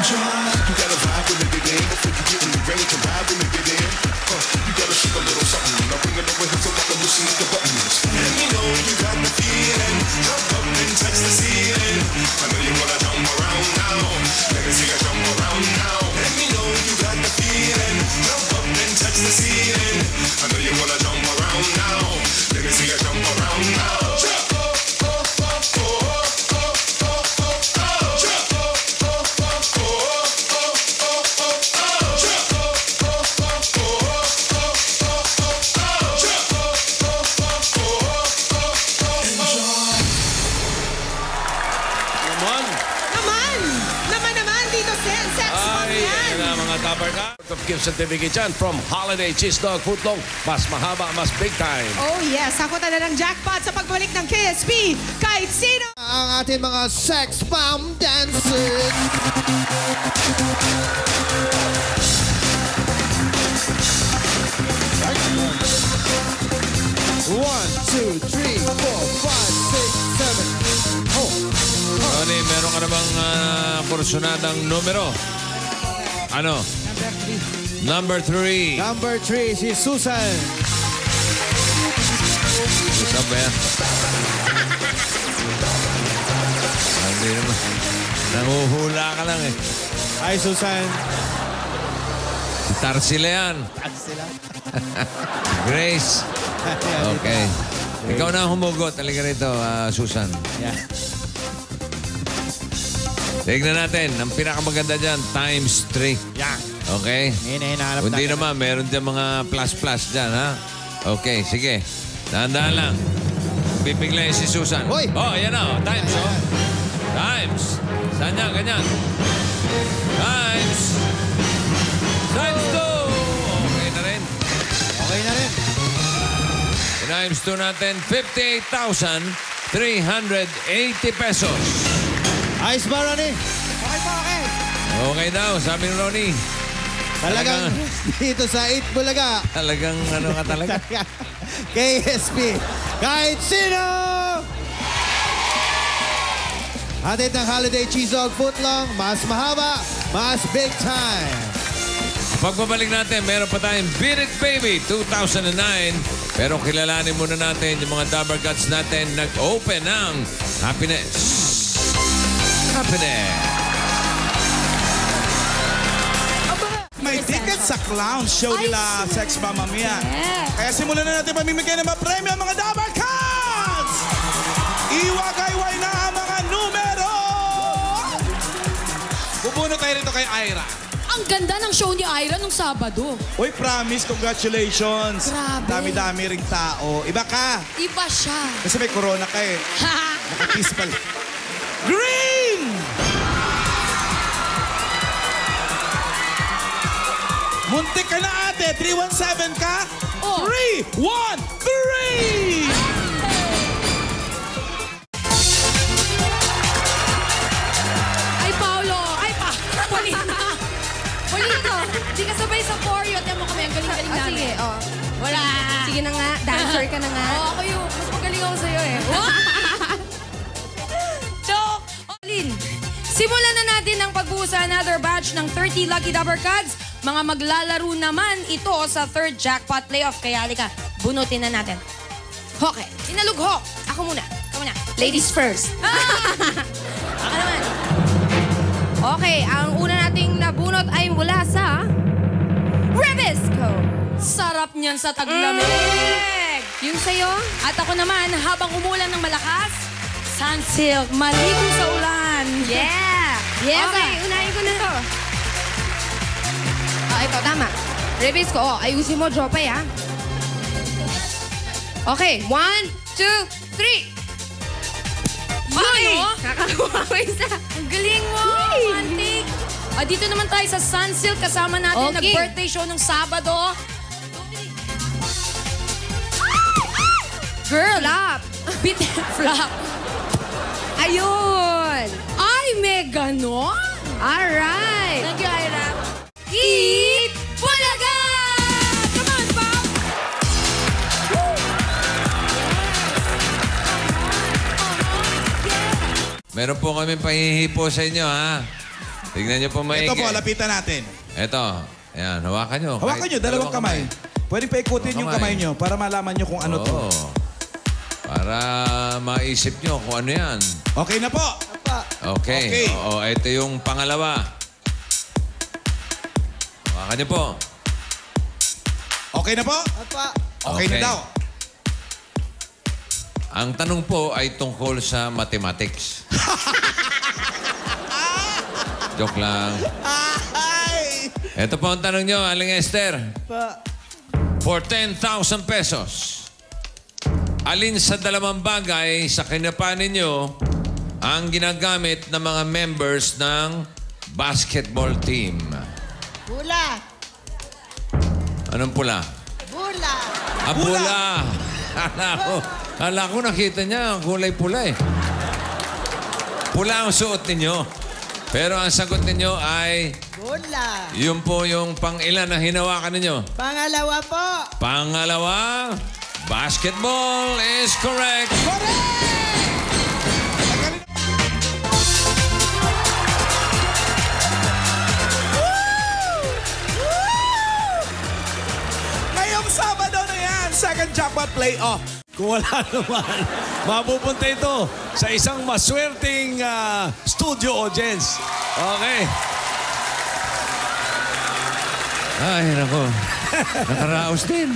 You gotta vibe with me, baby, before you get in the range and ride with me, baby. You gotta shake a little something. Now bring it over here so I can loosen the buttons. And you know you got the feeling. Jump up and touch the ceiling. I know you wanna jump around now. Let me see you jump around now. And you know you got the feeling. Jump up and touch the ceiling. I know you wanna jump around now. Let me see you jump around now. Jump. Of gift certificate dyan from Holiday Cheese Dog Footlong. Mas mahaba, mas big time. Oh yes, sakutan na ng jackpot sa pagbalik ng KSP kahit sino. Ang ating mga sex bomb dancers. One, two, three, four, five, six, seven. Ronnie, meron ka na bang kursunadang numero? Ano? Number 3. Number 3, si Susan. Susan ba yan? Hindi naman. Nanguhula ka lang eh. Hi, Susan. Si Tarsila yan. Tarsila? Grace. Okay. Ikaw na humugot. Halika rito, Susan. Yeah. Tignan natin. Ang pinakamaganda dyan, times 3. Yeah. Okay? Hinahanap Kundi natin. naman, meron dyan mga plus-plus dyan, ha? Okay, sige. Dahan-dahan lang. Pipiglayin si Susan. Hoy! Oh, ayan na. Times, oh. Times. Saan yan? Ganyan. Times. Times 2. Okay na rin. Okay na rin. Times 2 natin, 58,380 pesos. Ayos ba, Ronnie? Okay po, okay. Okay daw, sabi ni Ronnie. Talagang dito sa 8 Bulaga. Talagang ano ka talaga? KSP. Kahit sino! Hatid ng Holiday Cheese Dog Footlong. Mas mahaba, mas big time. Pagbabalik natin, meron pa tayong Beat It Baby 2009. Pero kilalanin muna natin yung mga Dabber Cats natin nag-open ng Happiness. Happiness. May ticket sa clown show nila Sex Mama Mia. Kaya simulan na natin pamimigay ng mga premyo mga Dabber Cats! Iwagayway na ang mga numero! Bubuno tayo rito kay Ira. Ang ganda ng show ni Ira nung Sabado. Uy, promise, congratulations. Grabe. Dami-dami ring tao. Iba ka. Iba siya. Kasi may corona ka eh. Nakakiss pala. Green! Muntik ka na ate. 317 ka? Oh. 3, 1, 3! Ay, Paolo. Ay, Polino. Polino, di ka sabay sa choreo. Tiyan mo kami, ang galing-galing namin. Sige, oh. Wala. Sige na nga, dancer ka na nga. Oo, ako yung, mas magaling ako sa'yo eh. Joke! Olin, simulan na natin ang pagbuo sa another batch ng 30 Lucky Dabber Cats. Mga maglalaro naman ito sa third jackpot playoff. Kaya halika, bunutin na natin. Okay, inalughok. Ako muna. Ikaw muna. Ladies first. Ako naman. Okay, ang una nating nabunot ay mula sa Ribisco. Sarap niyan sa taglamig. Yung sa'yo? At ako naman, habang umulan ng malakas, Sunsilk, maligo sa ulan. Yeah! Yes, Okay. unahin ko na to. Oh, ito, tama. Ribis ko. Oh, ayusin mo, Jopay, ha? Okay, 1, 2, 3. Okay. Kakakuha ko isa. Ang galing mo, Yay! romantic. Dito naman tayo sa Sunsilk. Kasama natin Okay. nag-birthday show ng Sabado. Girl, Flop. Bit flop. Ayun. Ay, may ganon. Alright. Thank you, Ira. Eat Bulaga! Come on, Pop! Meron po kami pahihipo sa inyo, ha? Tignan niyo po maigi. Ito po, lapitan natin. Ito. Ayan, hawakan niyo. Hawakan Kahit nyo, dalawang kamay. Pwede pa ikutin yung kamay nyo para malaman nyo kung ano to. Oo. Para maisip nyo kung ano yan. Okay na po. Okay. Okay. Oo, ito yung pangalawa. Hawakan niyo po. Okay na po? Okay na daw. Ang tanong po ay tungkol sa mathematics. Joke lang. Ay! Ito po ang tanong nyo, Aling Esther. For 10,000 pesos, alin sa dalawang bagay sa kinapanin nyo ang ginagamit ng mga members ng basketball team? Bula. Anong pula? Bula. Ah, pula. Kala ko nakita niya ang kulay pula eh. Pula ang suot ninyo. Pero ang sagot ninyo ay Bula. yun po yung pang-ilan na hinawakan ninyo. Pangalawa po. Pangalawa, basketball is correct. Ngayong Sabado na yan, second jackpot playoff. Kung wala naman, mapupunta ito sa isang maswerteng studio audience. Okay. Ay, nako. Nakaraos din.